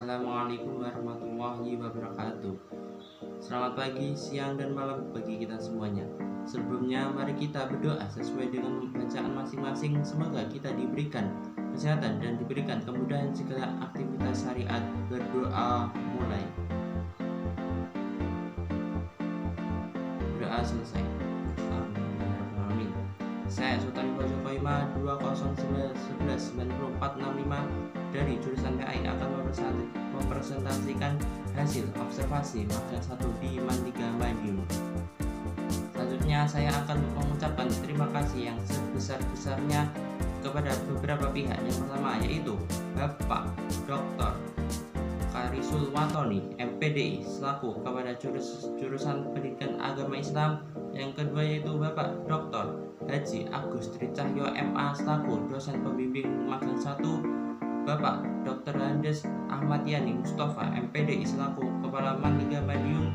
Assalamualaikum warahmatullahi wabarakatuh. Selamat pagi, siang, dan malam bagi kita semuanya. Sebelumnya, mari kita berdoa sesuai dengan bacaan masing-masing. Semoga kita diberikan kesehatan dan diberikan kemudahan segala aktivitas syariat. Berdoa mulai. Berdoa selesai. Amin. Saya Sultan Koso Koima 209119465 dari jurusan PAI akan mempresentasikan hasil observasi magang 1 di Mandika Madiun. Selanjutnya saya akan mengucapkan terima kasih yang sebesar-besarnya kepada beberapa pihak. Yang pertama yaitu Bapak Dr. Karisul Watoni MPDI selaku kepada jurusan Pendidikan Agama Islam. Yang kedua yaitu Bapak Dr. Haji Agus Tricahyo MA selaku dosen pembimbing magang 1, Bapak Dr. Andes Ahmad Yani Mustafa MPDI selaku Kepala Mandika Madiun,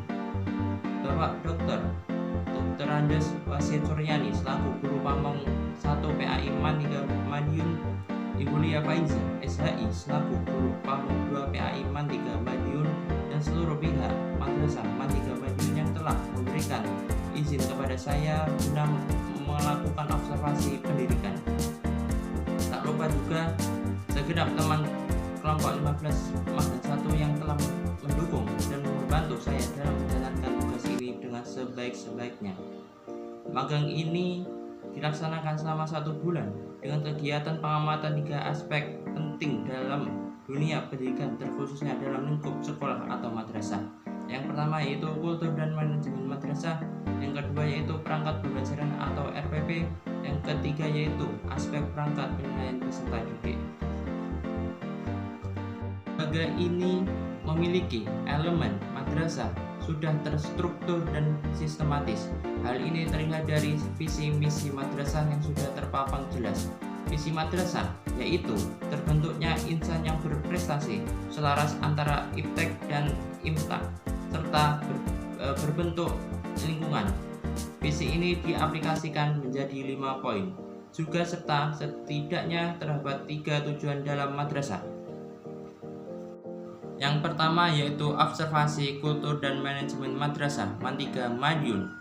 Bapak Dr. Andes Wasid Suryani selaku Guru Pamong 1 PAI Mandika Madiun, Ibu Lia Faiza SHI selaku Guru Pamong 2 PAI Mandika Madiun, dan seluruh pihak Madrasah Mandika Madiun yang telah memberikan izin kepada saya guna melakukan observasi pendidikan. Tak lupa juga segenap teman kelompok 15 magang 1 yang telah mendukung dan membantu saya dalam menjalankan tugas ini dengan sebaik-sebaiknya. Magang ini dilaksanakan selama 1 bulan dengan kegiatan pengamatan 3 aspek penting dalam dunia pendidikan, terkhususnya dalam lingkup sekolah atau madrasah. Yang pertama yaitu kultur dan manajemen madrasah, yang kedua yaitu perangkat pembelajaran atau RPP, yang ketiga yaitu aspek perangkat penilaian peserta didik. Lembaga ini memiliki elemen madrasah sudah terstruktur dan sistematis. Hal ini terlihat dari visi misi madrasah yang sudah terpampang jelas. Visi madrasah yaitu terbentuknya insan yang berprestasi, selaras antara iptek dan imtak, serta berbentuk lingkungan. Visi ini diaplikasikan menjadi 5 poin, juga serta setidaknya terdapat 3 tujuan dalam madrasah. Yang pertama yaitu observasi kultur dan manajemen madrasah Mandika Madiun.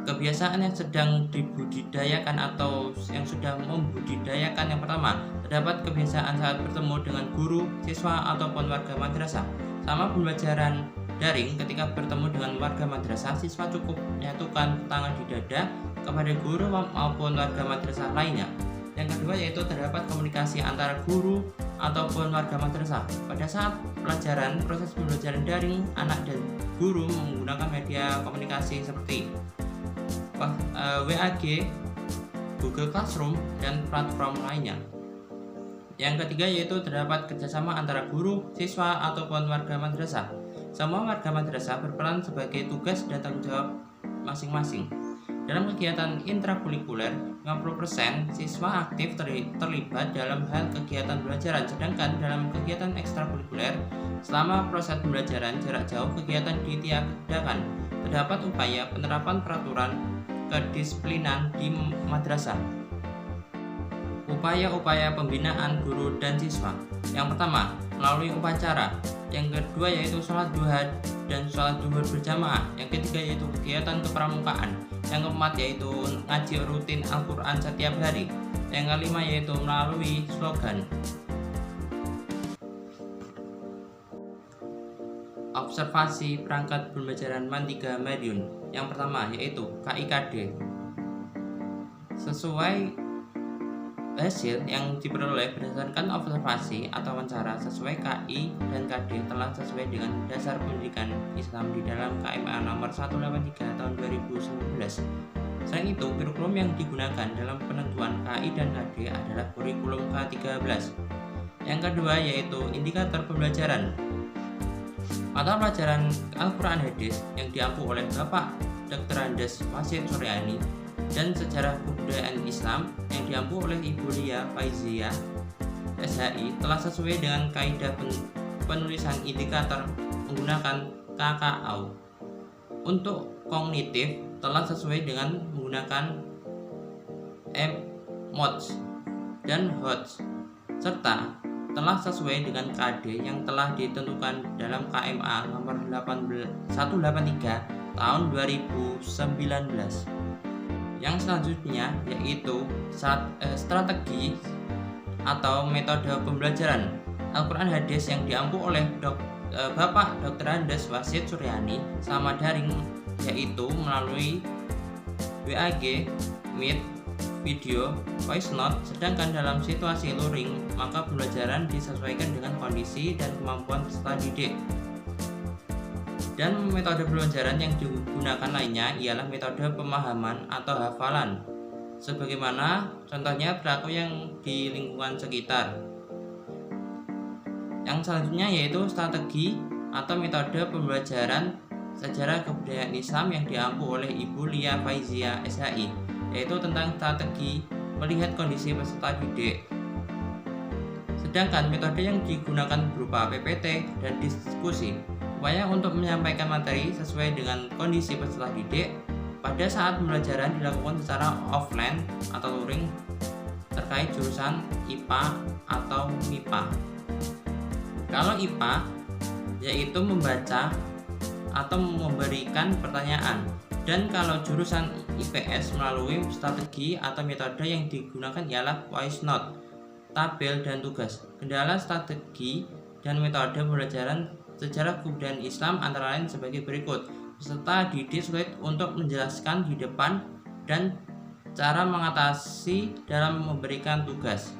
Kebiasaan yang sedang dibudidayakan atau yang sudah membudidayakan. Yang pertama, terdapat kebiasaan saat bertemu dengan guru, siswa, ataupun warga madrasah. Sama pembelajaran daring, ketika bertemu dengan warga madrasah, siswa cukup menyatukan tangan di dada kepada guru maupun warga madrasah lainnya. Yang kedua yaitu terdapat komunikasi antara guru ataupun warga madrasah. Pada saat pelajaran, proses pembelajaran daring, anak dan guru menggunakan media komunikasi seperti WAG, Google Classroom, dan platform lainnya. Yang ketiga yaitu terdapat kerjasama antara guru, siswa, ataupun warga madrasah. Semua warga madrasah berperan sebagai tugas dan tanggung jawab masing-masing. Dalam kegiatan intrakurikuler, 50% siswa aktif terlibat dalam hal kegiatan pembelajaran, sedangkan dalam kegiatan ekstrakurikuler, selama proses pembelajaran jarak jauh, kegiatan ditiadakan. Terdapat upaya penerapan peraturan kedisiplinan di madrasah. Upaya-upaya pembinaan guru dan siswa. Yang pertama, melalui upacara. Yang kedua yaitu sholat duha dan sholat duhur berjamaah. Yang ketiga yaitu kegiatan kepramukaan. Yang keempat yaitu ngaji rutin Al-Quran setiap hari. Yang kelima yaitu melalui slogan. Observasi perangkat pembelajaran Mandika Madiun. Yang pertama yaitu KIKD. Sesuai hasil yang diperoleh berdasarkan observasi atau wawancara, sesuai KI dan KD telah sesuai dengan dasar pendidikan Islam di dalam KMA nomor 183 tahun 2019. Selain itu, kurikulum yang digunakan dalam penentuan KI dan KD adalah kurikulum K13. Yang kedua yaitu indikator pembelajaran. Mata pelajaran Al-Quran Hadis yang diampu oleh Bapak Dr. Andes Wasid Suryani dan sejarah kebudayaan Islam yang diampu oleh Ibu Lia Faiza SHI telah sesuai dengan kaidah penulisan indikator menggunakan KKAU. Untuk kognitif telah sesuai dengan menggunakan MODS dan HODS, serta telah sesuai dengan KD yang telah ditentukan dalam KMA nomor 183 tahun 2019. Yang selanjutnya yaitu strategi atau metode pembelajaran Al-Quran Hadis yang diampu oleh Bapak Dr. Andes Wasid Suryani sama daring, yaitu melalui WAG, Meet, video, voice note. Sedangkan dalam situasi luring, maka pembelajaran disesuaikan dengan kondisi dan kemampuan peserta didik. Dan metode pembelajaran yang digunakan lainnya ialah metode pemahaman atau hafalan, sebagaimana contohnya berlaku yang di lingkungan sekitar. Yang selanjutnya yaitu strategi atau metode pembelajaran sejarah kebudayaan Islam yang diampu oleh Ibu Lia Faizia SHI, yaitu tentang strategi melihat kondisi peserta didik. Sedangkan metode yang digunakan berupa PPT dan diskusi, upaya untuk menyampaikan materi sesuai dengan kondisi peserta didik pada saat pembelajaran dilakukan secara offline atau luring terkait jurusan IPA atau MIPA. Kalau IPA yaitu membaca atau memberikan pertanyaan, dan kalau jurusan IPS melalui strategi atau metode yang digunakan ialah voice note, tabel, dan tugas. Kendala strategi dan metode pembelajaran sejarah kebudayaan Islam antara lain sebagai berikut. Peserta didik sulit untuk menjelaskan di depan dan cara mengatasi dalam memberikan tugas.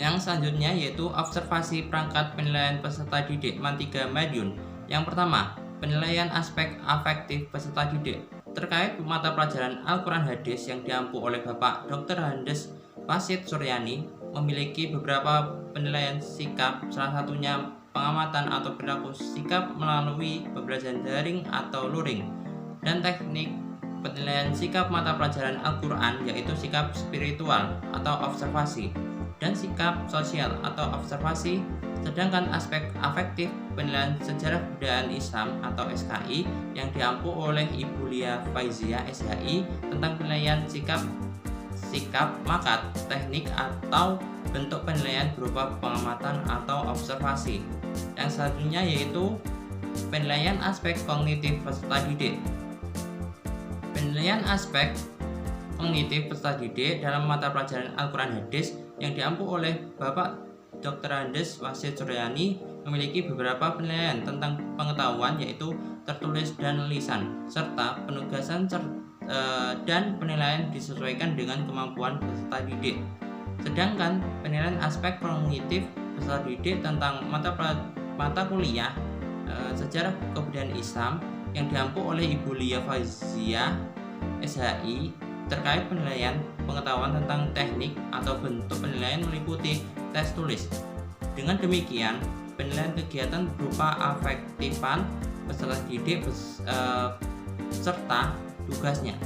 Yang selanjutnya yaitu observasi perangkat penilaian peserta didik Man3 Madiun. Yang pertama, penilaian aspek afektif peserta didik terkait mata pelajaran Al-Quran Hadis yang diampu oleh Bapak Dr. Andes Wasid Suryani memiliki beberapa penilaian sikap, salah satunya pengamatan atau perilaku sikap melalui pembelajaran daring atau luring, dan teknik penilaian sikap mata pelajaran Al-Quran yaitu sikap spiritual atau observasi dan sikap sosial atau observasi. Sedangkan aspek afektif penilaian sejarah kebudayaan Islam atau SKI yang diampu oleh Ibu Lia Faizia SHI tentang penilaian sikap makat, teknik atau bentuk penilaian berupa pengamatan atau observasi. Yang selanjutnya yaitu penilaian aspek kognitif peserta didik. Penilaian aspek kognitif peserta didik dalam mata pelajaran Al-Quran Hadis yang diampu oleh Bapak Dr. Andes Wasid Suryani memiliki beberapa penilaian tentang pengetahuan yaitu tertulis dan lisan, serta penugasan dan penilaian disesuaikan dengan kemampuan peserta didik. Sedangkan penilaian aspek kognitif peserta didik tentang mata kuliah sejarah kebudayaan Islam yang diampu oleh Ibu Lia Faizia SHI terkait penilaian pengetahuan tentang teknik atau bentuk penilaian meliputi tes tulis. Dengan demikian, penilaian kegiatan berupa afektifan peserta didik serta tugasnya.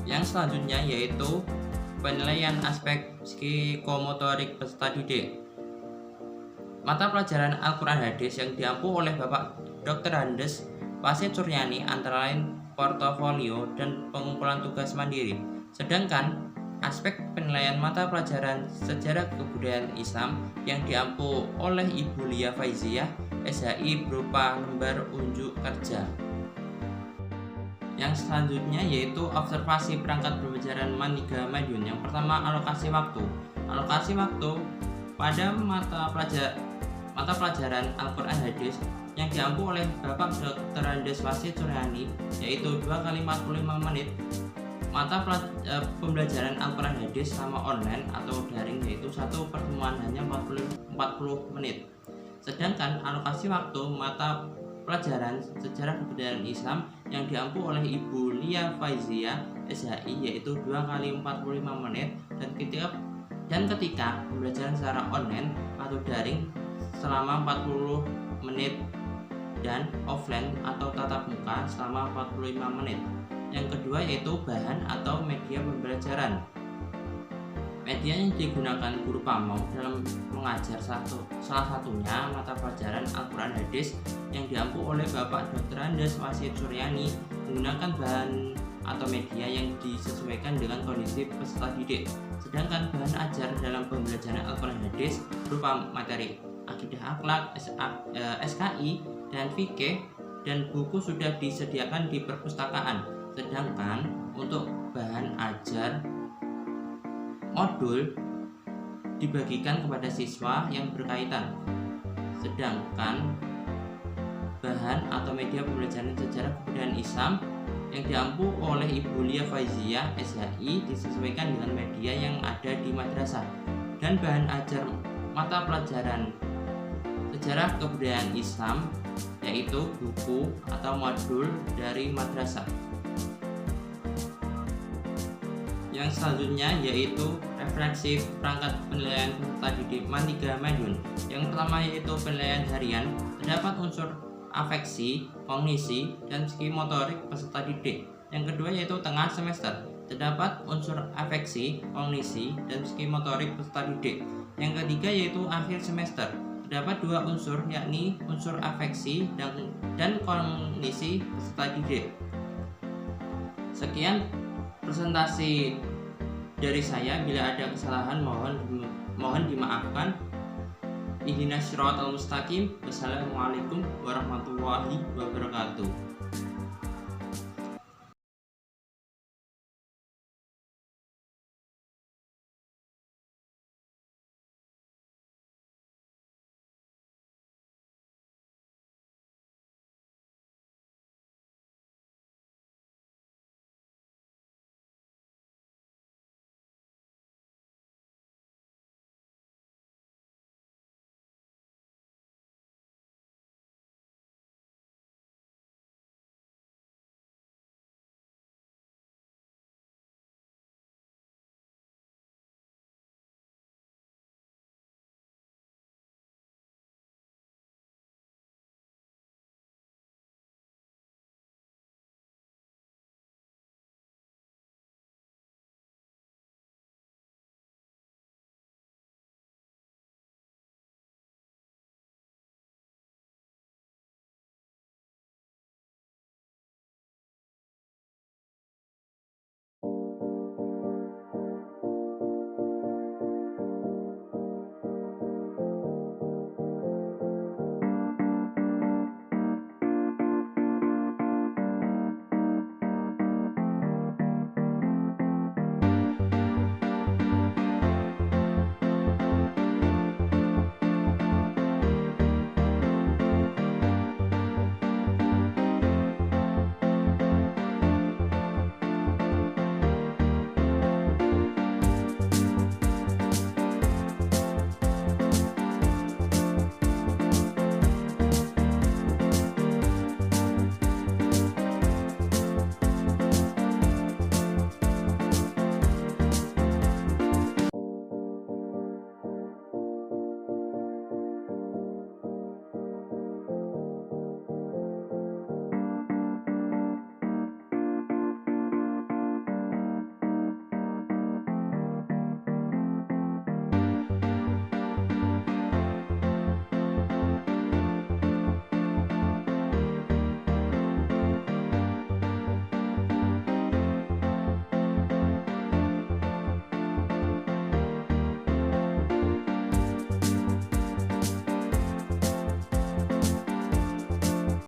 Yang selanjutnya yaitu penilaian aspek psikomotorik peserta didik. Mata pelajaran Al-Quran Hadis yang diampu oleh Bapak Dr. Andes Wasid Suryani antara lain portofolio dan pengumpulan tugas mandiri. Sedangkan aspek penilaian mata pelajaran sejarah kebudayaan Islam yang diampu oleh Ibu Lia Faizia SHI berupa lembar unjuk kerja. Yang selanjutnya yaitu observasi perangkat pembelajaran Man3 Madiun. Yang pertama, alokasi waktu. Alokasi waktu pada mata pelajaran Al-Quran Hadis yang diampu oleh Bapak Dr. Andes Wasid Suryani yaitu 2 kali 45 menit. Mata pembelajaran Al-Quran Hadis sama online atau daring yaitu satu pertemuan hanya 40 menit. Sedangkan alokasi waktu mata pelajaran sejarah kebudayaan Islam yang diampu oleh Ibu Lia Faizia SHI yaitu 2 kali 45 menit dan ketika pembelajaran secara online atau daring selama 40 menit dan offline atau tatap muka selama 45 menit. Yang kedua yaitu bahan atau media pembelajaran. Media yang digunakan guru pamong dalam mengajar salah satunya mata pelajaran Al-Quran Hadis yang diampu oleh Bapak Dr. Andes Wasid Suryani menggunakan bahan atau media yang disesuaikan dengan kondisi peserta didik. Sedangkan bahan ajar dalam pembelajaran Al-Quran hadis berupa materi akidah akhlak, SKI, dan fikih dan buku sudah disediakan di perpustakaan. Sedangkan untuk bahan ajar modul dibagikan kepada siswa yang berkaitan. Sedangkan bahan atau media pembelajaran sejarah kebudayaan Islam yang diampu oleh Ibu Lia Faizia SHI disesuaikan dengan media yang ada di madrasah. Dan bahan ajar mata pelajaran sejarah kebudayaan Islam yaitu buku atau modul dari madrasah. Yang selanjutnya yaitu refleksi perangkat penilaian peserta didik MAN 3 Madiun. Yang pertama yaitu penilaian harian, terdapat unsur afeksi, kognisi, dan psikomotorik peserta didik. Yang kedua yaitu tengah semester, terdapat unsur afeksi, kognisi, dan psikomotorik peserta didik. Yang ketiga yaitu akhir semester, terdapat dua unsur yakni unsur afeksi dan kognisi peserta didik. Sekian presentasi dari saya, bila ada kesalahan mohon dimaafkan. Ihdinas siratal mustaqim. Wassalamualaikum warahmatullahi wabarakatuh.